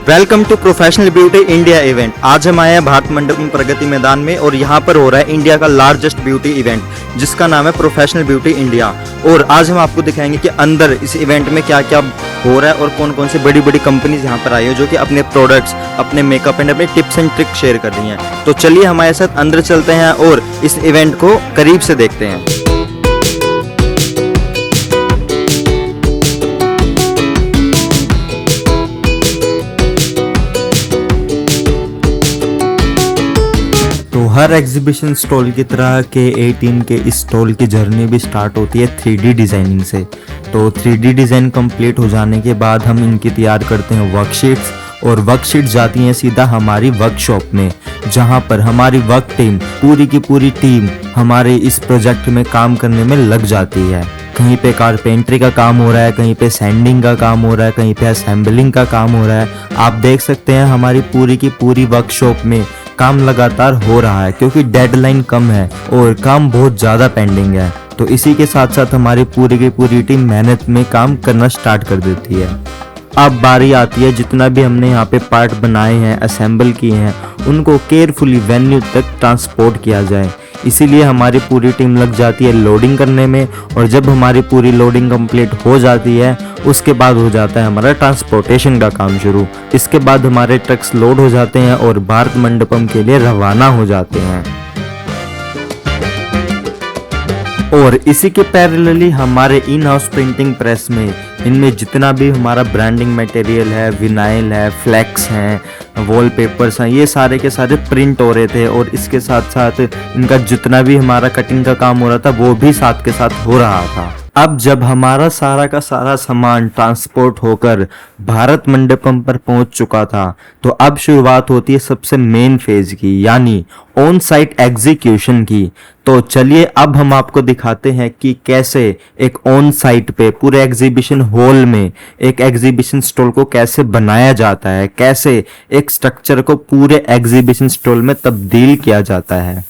Welcome to professional beauty India event. आज हम आए हैं भारत मंडपम प्रगति मैदान में और यहाँ पर हो रहा है इंडिया का लार्जेस्ट ब्यूटी इवेंट जिसका नाम है प्रोफेशनल ब्यूटी इंडिया। और आज हम आपको दिखाएंगे कि अंदर इस इवेंट में क्या क्या हो रहा है और कौन कौन सी बड़ी बड़ी कंपनीज यहाँ पर आई है जो कि अपने प्रोडक्ट्स, अपने मेकअप एंड अपने टिप्स एंड ट्रिक्स शेयर कर रही हैं। तो चलिए हमारे साथ अंदर चलते हैं और इस इवेंट को करीब से देखते हैं। तो हर एग्जीबिशन स्टॉल की तरह K18 के इस स्टॉल की जर्नी भी स्टार्ट होती है 3D डिज़ाइनिंग से। तो 3D डिज़ाइन कंप्लीट हो जाने के बाद हम इनकी तैयार करते हैं वर्कशीट्स और वर्कशीट जाती हैं सीधा हमारी वर्कशॉप में, जहां पर हमारी वर्क टीम पूरी की पूरी टीम हमारे इस प्रोजेक्ट में काम करने में लग जाती है। कहीं पे कारपेंट्री का काम हो रहा है, कहीं पे सैंडिंग का काम हो रहा है, कहीं पे असेंबलिंग का काम हो रहा है। आप देख सकते हैं हमारी पूरी की पूरी वर्कशॉप में काम लगातार हो रहा है क्योंकि डेडलाइन कम है और काम बहुत ज़्यादा पेंडिंग है। तो इसी के साथ साथ हमारी पूरी की पूरी टीम मेहनत में काम करना स्टार्ट कर देती है। अब बारी आती है जितना भी हमने यहाँ पे पार्ट बनाए हैं, असेंबल किए हैं, उनको केयरफुली वेन्यू तक ट्रांसपोर्ट किया जाए। इसीलिए हमारी पूरी टीम लग जाती है लोडिंग करने में और जब हमारी पूरी लोडिंग कंप्लीट हो जाती है उसके बाद हो जाता है हमारा ट्रांसपोर्टेशन का काम शुरू। इसके बाद हमारे ट्रक्स लोड हो जाते हैं और भारत मंडपम के लिए रवाना हो जाते हैं। और इसी के पैरेलली हमारे इन हाउस प्रिंटिंग प्रेस में इनमें जितना भी हमारा ब्रांडिंग मटेरियल है, विनाइल है, फ्लैक्स हैं, वॉलपेपर्स हैं, ये सारे के सारे प्रिंट हो रहे थे और इसके साथ साथ इनका जितना भी हमारा कटिंग का काम हो रहा था वो भी साथ के साथ हो रहा था। अब जब हमारा सारा का सारा सामान ट्रांसपोर्ट होकर भारत मंडपम पर पहुंच चुका था तो अब शुरुआत होती है सबसे मेन फेज की, यानी ऑन साइट एग्जीक्यूशन की। तो चलिए अब हम आपको दिखाते हैं कि कैसे एक ऑन साइट पे पूरे एग्जीबिशन हॉल में एक एग्जीबिशन स्टॉल को कैसे बनाया जाता है, कैसे एक स्ट्रक्चर को पूरे एग्जीबिशन स्टॉल में तब्दील किया जाता है।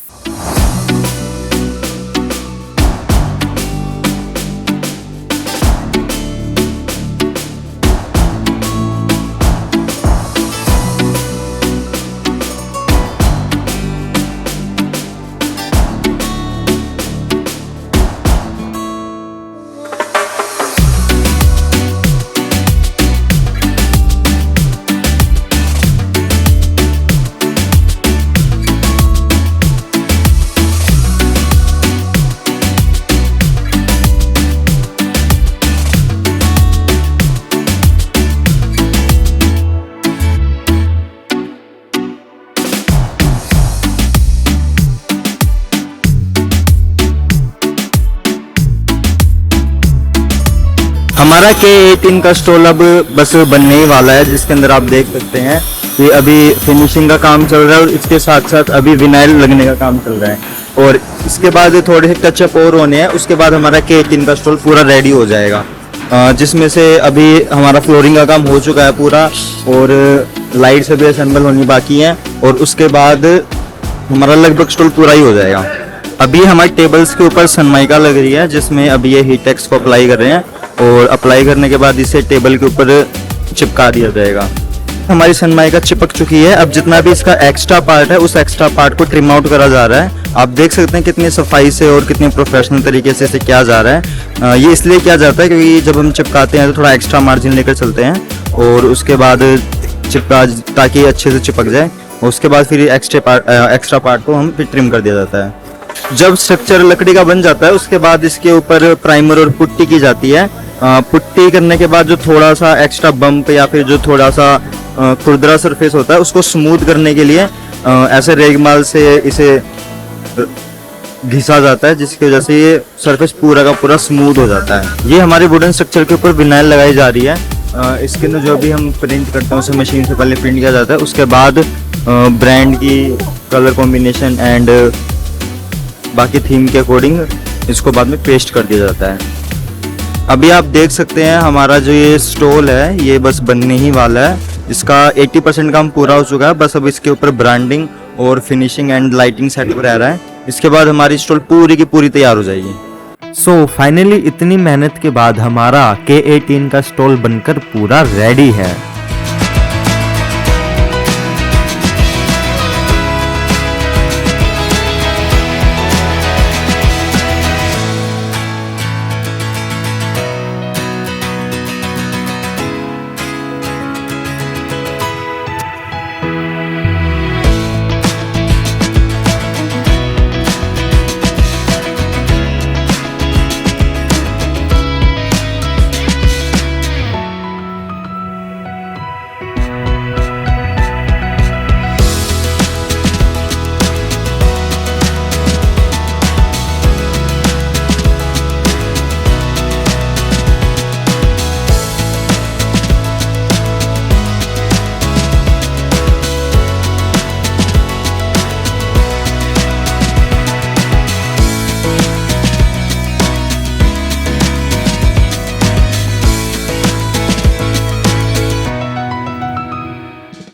हमारा K18 का स्टॉल अब बस बनने ही वाला है, जिसके अंदर आप देख सकते हैं कि अभी फिनिशिंग का काम चल रहा है और इसके साथ साथ अभी विनाइल लगने का काम चल रहा है और इसके बाद थोड़े से टचअप और होने हैं। उसके बाद हमारा K18 का स्टॉल पूरा रेडी हो जाएगा, जिसमें से अभी हमारा फ्लोरिंग का काम हो चुका है पूरा और लाइट से भी असेंबल होनी बाकी है और उसके बाद हमारा लगभग स्टॉल पूरा ही हो जाएगा। अभी हमारे टेबल्स के ऊपर सनमाइका लग रही है जिसमें अभी ये हीटेक्स को अप्लाई कर रहे हैं और अप्लाई करने के बाद इसे टेबल के ऊपर चिपका दिया जाएगा। हमारी सनमाइका चिपक चुकी है। अब जितना भी इसका एक्स्ट्रा पार्ट है उस एक्स्ट्रा पार्ट को ट्रिम आउट करा जा रहा है। आप देख सकते हैं कितनी सफाई से और कितने प्रोफेशनल तरीके से इसे किया जा रहा है। ये इसलिए किया जाता है क्योंकि जब हम चिपकाते हैं तो थोड़ा एक्स्ट्रा मार्जिन लेकर चलते हैं और उसके बाद चिपका ताकि अच्छे से चिपक जाए। उसके बाद फिर एक्स्ट्रा पार्ट को हम फिर ट्रिम कर दिया जाता है। जब स्ट्रक्चर लकड़ी का बन जाता है उसके बाद इसके ऊपर प्राइमर और पुट्टी की जाती है। पुट्टी करने के बाद जो थोड़ा सा एक्स्ट्रा बम्प या फिर जो थोड़ा सा खुरदरा सरफेस होता है उसको स्मूथ करने के लिए ऐसे रेगमाल से इसे घिसा जाता है, जिसकी वजह से ये सरफेस पूरा का पूरा स्मूथ हो जाता है। ये हमारे वुडन स्ट्रक्चर के ऊपर विनाइल लगाई जा रही है। इसके अंदर जो भी हम प्रिंट करते हैं उसे मशीन से पहले प्रिंट किया जाता है, उसके बाद ब्रांड की कलर कॉम्बिनेशन एंड बाकी थीम के अकॉर्डिंग इसको बाद में पेस्ट कर दिया जाता है। अभी आप देख सकते हैं हमारा जो ये स्टॉल है ये बस बनने ही वाला है। इसका 80% काम पूरा हो चुका है, बस अब इसके ऊपर ब्रांडिंग और फिनिशिंग एंड लाइटिंग सेटअप रह रहा है। इसके बाद हमारी स्टॉल पूरी की पूरी तैयार हो जाएगी। फाइनली इतनी मेहनत के बाद हमारा K18 का स्टॉल बनकर पूरा रेडी है।